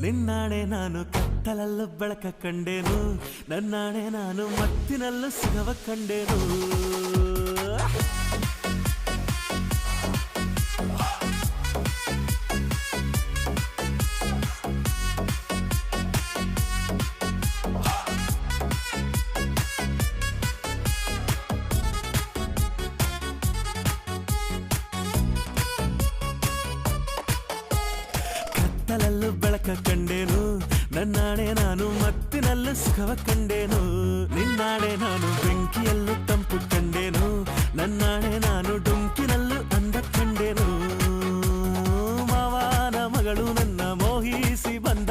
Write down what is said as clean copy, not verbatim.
ನಿನ್ನಾಣೆ ನಾನು ಕತ್ತಲಲ್ಲೂ ಬೆಳಕ ಕಂಡೇನು, ನನ್ನಾಣೆ ನಾನು ಮತ್ತಿನಲ್ಲೂ ಸುಖವ ಕಂಡೇನು. ಕತ್ತಲಲ್ಲೂ ಬೆಳಕ ಕಂಡೇನು, ನನ್ನಾಣೆ ನಾನು ಮತ್ತಿನಲ್ಲೂ ಸುಖವ ಕಂಡೇನು. ನಿನ್ನಾಣೆ ನಾನು ಬೆಂಕಿಯಲ್ಲೂ ತಂಪು ಕಂಡೇನು, ನನ್ನಾಣೆ ನಾನು ಡೊಂಕಿನಲ್ಲೂ ಅಂದ ಕಂಡೇನು. ಮಾವನ ಮಗಳು ನನ್ನ ಮೋಹಿಸಿ ಬಂದ